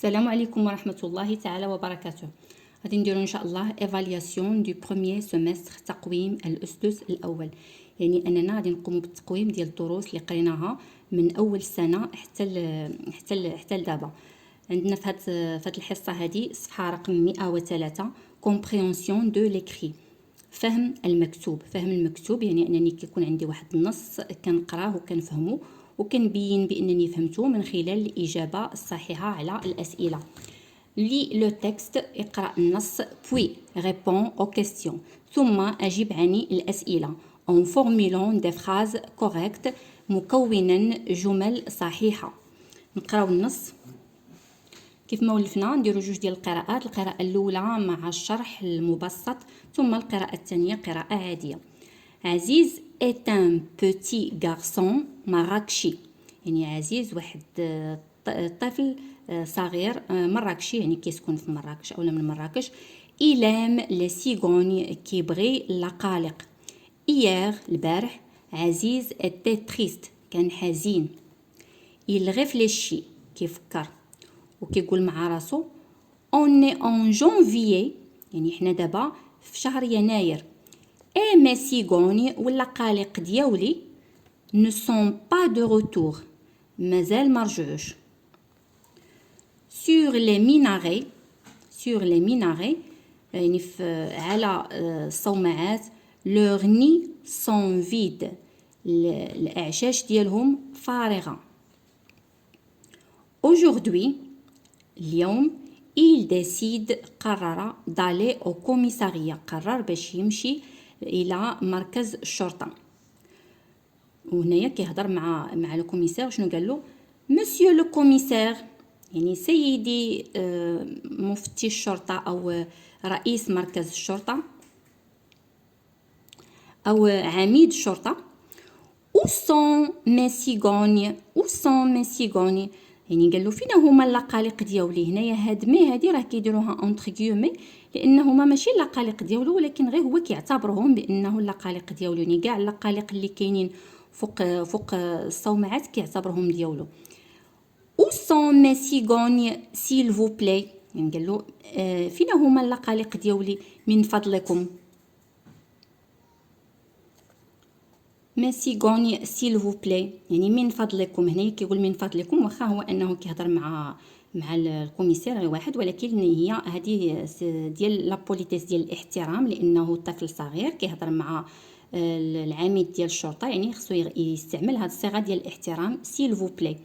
السلام عليكم ورحمة الله تعالى وبركاته. غادي نديرو ان شاء الله ايفالياسيون دو بروميير سيمستر، تقويم الاسدس الاول. يعني اننا غادي نقوموا بالتقويم ديال الدروس اللي قريناها من اول السنه حتى لدابا. عندنا في هاد الحصه هذه صفحه رقم 103 كومبريهنسيون دو ليكري، فهم المكتوب. يعني انني كيكون عندي واحد النص كنقراه وكنفهمه وكنبين بانني فهمته من خلال الاجابه الصحيحه على الاسئله. لي لو تكست، اقرا النص، puis réponds aux questions، ثم اجب عن الاسئله en formulant des phrases correctes، مكونا جمل صحيحه. نقراو النص كيف ما ولفنا. نديرو جوج ديال القراءات، القراءه الاولى مع الشرح المبسط، ثم القراءه الثانيه قراءه عاديه. عزيز est un petit garçon مراكشي، يعني عزيز واحد طفل صغير مراكشي، يعني كيسكن في مراكش اولا من مراكش. il aime les cigognes، كيبغي اللقالق. hier البارح عزيز était triste، كان حزين. il réfléchit، كيفكر وكيقول مع راسو on est en janvier، يعني حنا دابا في شهر يناير. et mes cigognes واللقالق دياولي ne sont pas de retour، مازال مرجعوش. sur les minaret يعني على الصومعات leurs nids sont vides، الأعشاش ديالهم فارغة. aujourd'hui اليوم il décide، قرر d'aller au commissariat، قرر باش يمشي الى مركز الشرطه. وهنايا كيهضر مع لو كوميسير. شنو قال له؟ مسيو لو كوميسير، يعني سيدي مفتي الشرطه او رئيس مركز الشرطه او عميد الشرطه. où sont mes cigognes، يعني قال له فين هما اللقالق دياولي. هنايا هاد هادي راه كيديروها اونتر غيومي، لانهما ماشي اللقالق ديالو، ولكن غير هو كيعتبرهم بانه اللقالق ديالو، يعني كاع اللقالق اللي كاينين فوق الصومعات كيعتبرهم ديالو. où sont mes cigognes s'il vous plaît، يعني قال له فين هما اللقالق دياولي من فضلكم. mes cigognes s'il vous plaît، يعني من فضلكم. هنا كيقول من فضلكم، واخا هو انه كيهضر مع الكوميسير واحد، ولكن هي هذه ديال لا بوليتيس، ديال الاحترام، لانه طفل صغير كيهضر مع العميد ديال الشرطه، يعني خصو يستعمل هذه الصيغه ديال الاحترام s'il vous plaît.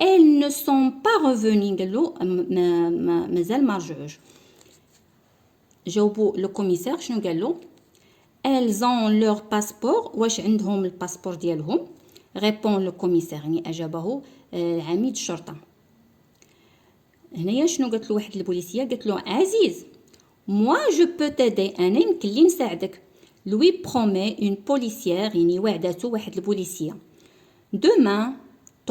elles ne sont pas revenues، قال له مازال ما رجعوش. جاوبوا لو كوميسير شنو قال له؟ elles ont leur passeport، واش عندهم الباسبور ديالهم؟ répond le commissaire، يعني اجابه عميد الشرطه. هنايا شنو قالت له واحد البوليسيه؟ قالت له عزيز moi je peux t'aider، انا يمكن لي نساعدك. lui promet une policière، يعني وعدته واحد البوليسيه. demain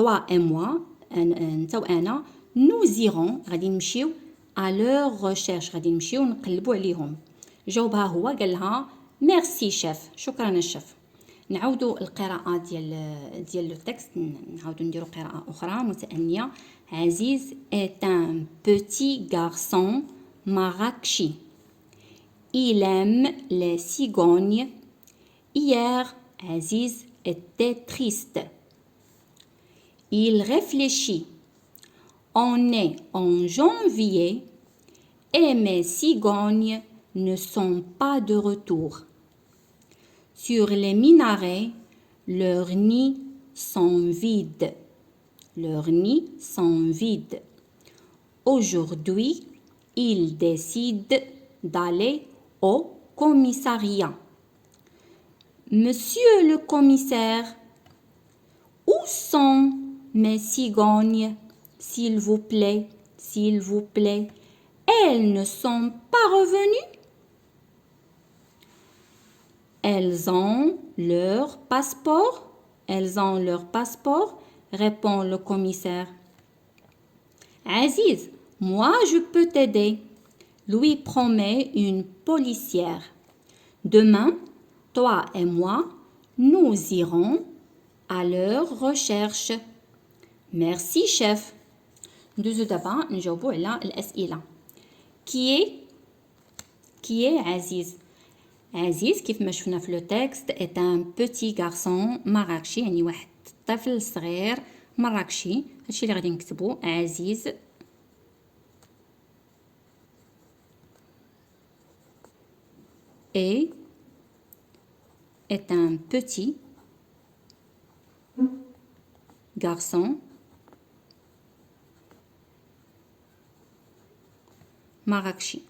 toi et moi، انت وانا، nous irons، غادي نمشيو à leur recherche، غادي نمشيو نقلبوا عليهم. جاوبها هو قال لها ميرسي شيف، شكرا الشيف. نعاودوا القراءه ديال لو تكست، نعاودوا نديروا قراءه اخرى متأنية. عزيز est un petit garçon marrakchi، il aime les cigognes. hier عزيز était triste. il réfléchit. on est en janvier et mes cigognes ne sont pas de retour. sur les minarets leurs nids sont vides. aujourd'hui il décide d'aller au commissariat. monsieur le commissaire, où sont mes cigognes s'il vous plaît? elles ne sont pas revenues. elles ont leur passeport, répond le commissaire. Aziz, moi je peux t'aider, lui promet une policière. demain toi et moi, nous irons à leur recherche. Merci chef. ندوزو دابا نجاوبو على الأسئلة. كي عزيز. عزيز كيف ما شفنا في لو تكست est un petit garçon مراكشي، يعني واحد طفل صغير مراكشي. هادشي اللي غادي نكتبو. عزيز est un petit garçon مراكشي.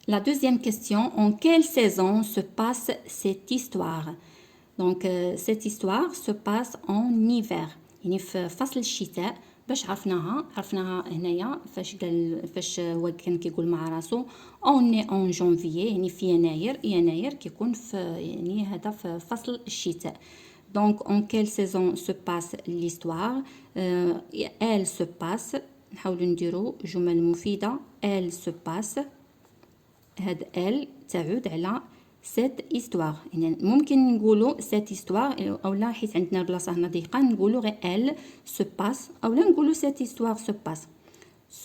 La deuxième question, en quelle saison se passe cette histoire? Donc cette histoire se passe en hiver، يعني في فصل الشتاء. باش عرفناها هنايا فاش هو كان كيقول مع راسو اون جانفيي، يعني في يناير كيكون في يعني هذا في فصل الشتاء. Donc en quelle saison se passe l'histoire? Elle se passe. نحاولوا نديرو جمل مفيدة. Elle se passe. هاد elle تعود على cette histoire. يعني ممكن نقولوا cette histoire اولا حيت عندنا البلاصه هنا ضيقه نقولوا غير elle se passe اولا نقولوا cette histoire se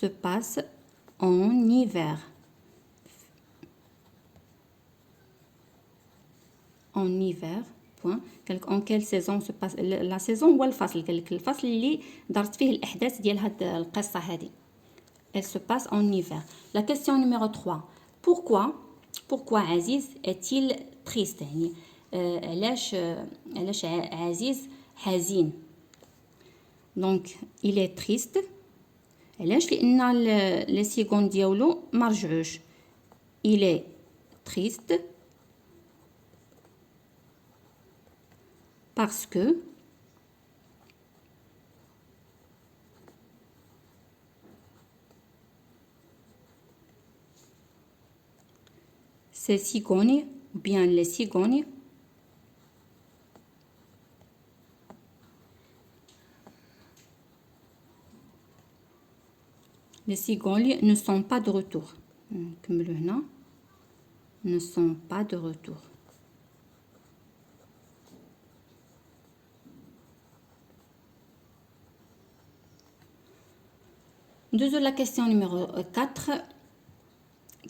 passe en hiver. en hiver. point. قالك en quelle saison se passe la saison هو الفصل. قالك الفصل اللي دارت فيه الاحداث ديال هاد القصه هذه. elle se passe en hiver. La question numéro 3. Pourquoi عزيز est-il triste؟ يعني علاش عزيز حزين؟ دونك il est triste. علاش؟ لان لي سيكون ديالو ما رجعوش. il est triste parce que ces cigognes ou bien les cigognes ne sont pas de retour. نكملو هنا ne sont pas de retour. Deuxième la question numéro 4.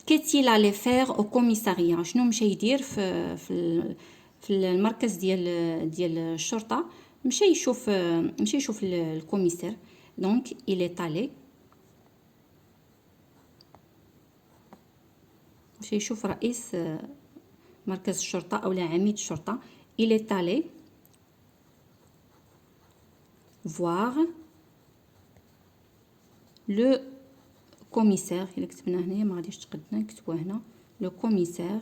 Qu'est-il allé faire au commissariat؟ شنو مشى يدير في المركز ديال الشرطة؟ مشى يشوف الكوميسار. دونك il est allé. مشى يشوف رئيس مركز الشرطة أو عميد الشرطة. il est allé voir le commissaire. إلا كتبنا هنايا ما غاديش تقدنا نكتبوها هنا. le commissaire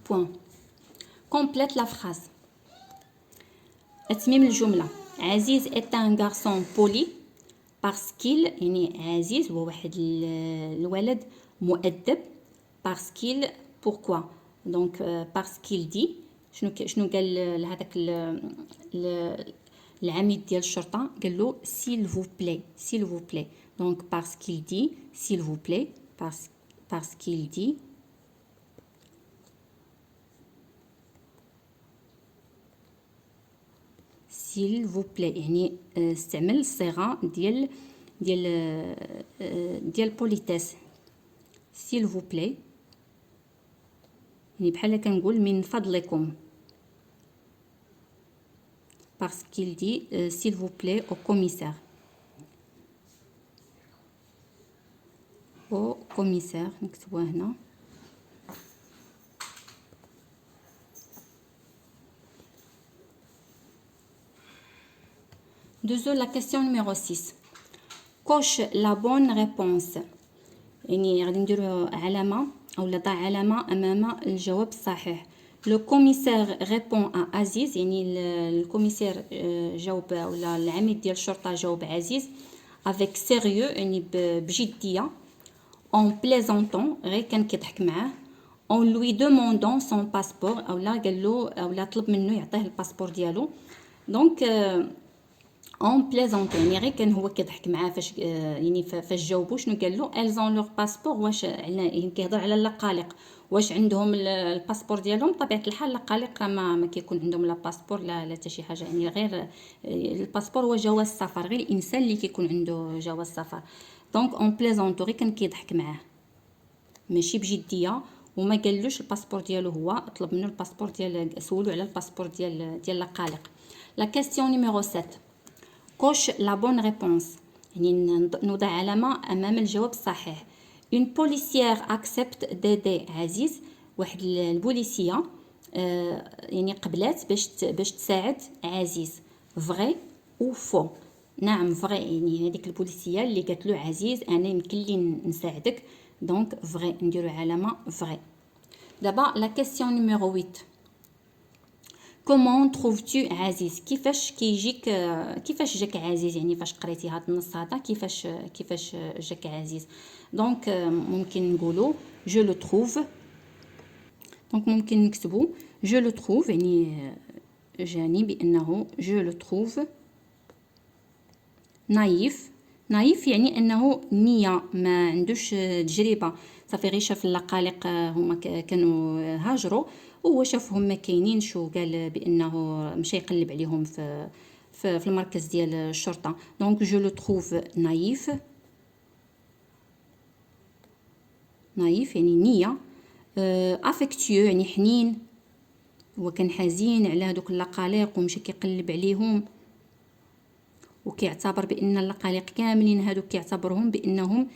point. complète la phrase. أتميم الجملة. عزيز est un garçon poli parce qu'il يعني عزيز هو واحد الولد مؤدب. parce qu'il pourquoi donc parce qu'il dit شنو قال لهذاك العميد ديال الشرطة؟ قال له s'il vous plaît. donc parce qu'il dit s'il vous plaît parce qu'il dit s'il vous plaît. يعني استعمل الصيغة ديال politesse. s'il vous plaît يعني بحال كنقول من فضلكم. parce qu'il dit s'il vous plaît au commissaire. نكتبوها هنا. Deuxième la question numéro 6. coche la bonne réponse. يعني غادي نديرو علامة أو ضع علامة أمام الجواب الصحيح. لو كوميسار ريبون ا عزيز يعني الكوميسار جاوب ولا العميد ديال الشرطة جاوب عزيز افيك سيريو يعني بجدية. اون بليزونطون غير كان كيضحك معاه. en lui demandant son passeport اولا قال له اولا طلب منه يعطيه الباسبور ديالو. دونك اون بليزونت يعني غير كان هو كيضحك معاه فاش يعني فاش جاوبو شنو قال له elles ont leur passeport. واش يعني كيهضر على اللقالق واش عندهم الباسبور ديالهم. بطبيعه الحال اللقالق ما كيكون عندهم لا باسبور لا حتى شي حاجه، يعني غير الباسبور هو جواز السفر، غير الانسان اللي كيكون عنده جواز السفر. دونك اون بليزونتو غير كان كيضحك معاه ماشي بجديه، وما قالوش الباسبور ديالو، هو طلب منه الباسبور ديال سولو على الباسبور ديال اللقالق. لا كاستيون نيميرو 7 كوش لا بون ريبونس، يعني نوضع علامه امام الجواب الصحيح. اون بوليسيير اكسبت ديدي عزيز، واحد البوليسيه يعني قبلات باش تساعد عزيز. فري او فو؟ نعم فري، يعني هذيك البوليسيه اللي قالت له عزيز انا يمكن لي نساعدك، دونك فري نديرو علامه فري. دابا لا كاستيون نيميرو 8 كومون تروفتو عزيز، كيفاش كيجيك كيفاش جاك عزيز، يعني فاش قريتي هذا النص هذا كيفاش جاك عزيز. دونك ممكن نقولوا جو لو تروف. دونك ممكن نكتبوا جو لو تروف يعني جاني بانه جو لو تروف نايف. نايف يعني انه نيه ما عندوش تجربه، صافي غير شاف اللقالق هما كانوا هاجروا وهو شافهم ما كاينين، شو قال بانه مشى يقلب عليهم في المركز ديال الشرطه. دونك جو لو تروف نايف. نايف يعني نيه. افكتيو يعني حنين، هو كان حزين على هذوك اللقالق ومشى كيقلب عليهم وكيعتبر بان اللقالق كاملين هادوك كيعتبرهم بانهم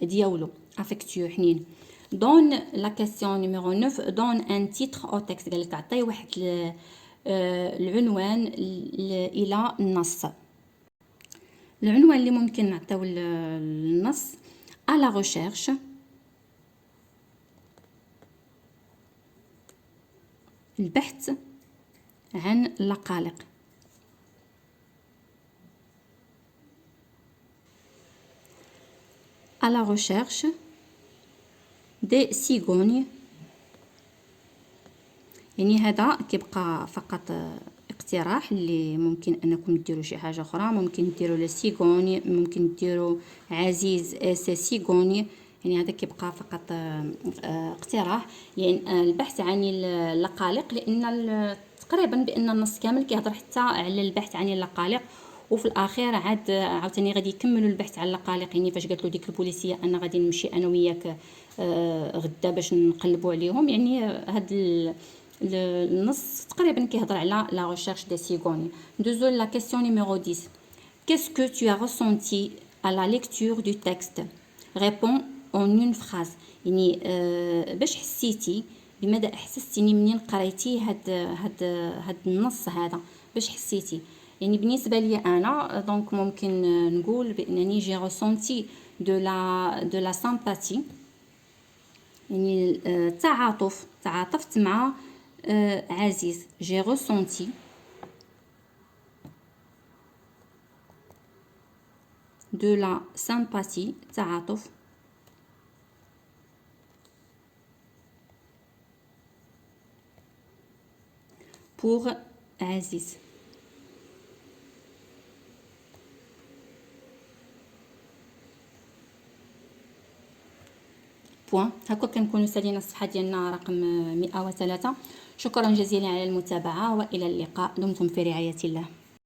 دياولو. افكتيو حنين. دون لا كاستيون نيميرو 9 دون ان تيتر او تكست، قال لك عطي واحد العنوان الى النص. العنوان اللي ممكن نعطيو النص على ريشيرش البحث عن اللقالق. à la recherche des cigognes. يعني هذا كيبقى فقط اقتراح اللي ممكن انكم ديروا شي حاجه اخرى. ممكن ديروا لا سيغوني، ممكن ديروا عزيز سي سيغوني، يعني هذا كيبقى فقط اقتراح. يعني البحث عن اللقالق، لان تقريبا بان النص كامل كيهضر حتى على البحث عن اللقالق، وفي الاخير عاوتاني غادي يكملوا البحث على اللقالق. يعني فاش قالت له ديك البوليسيه انا غادي نمشي انا وياك غدا باش نقلبوا عليهم، يعني هاد النص تقريبا كيهضر على لا ريشيرش دي سيغوني. دوزو لا كاستيون نيميرو 10 qu'est-ce que tu as ressenti à la lecture du texte. réponds en une phrase. يعني باش حسيتي، بماذا احسستيني منين قريتي هاد النص هذا، باش حسيتي. يعني بالنسبه لي انا دونك ممكن نقول بانني جي رسونتي دو لا سامباتي، يعني تعاطفت مع عزيز. جي رسونتي دو لا سامباتي تعاطف pour عزيز. بوان. هكا كنكونوا سالينا الصفحه ديالنا رقم 103. شكرا جزيلا على المتابعه والى اللقاء. دمتم في رعايه الله.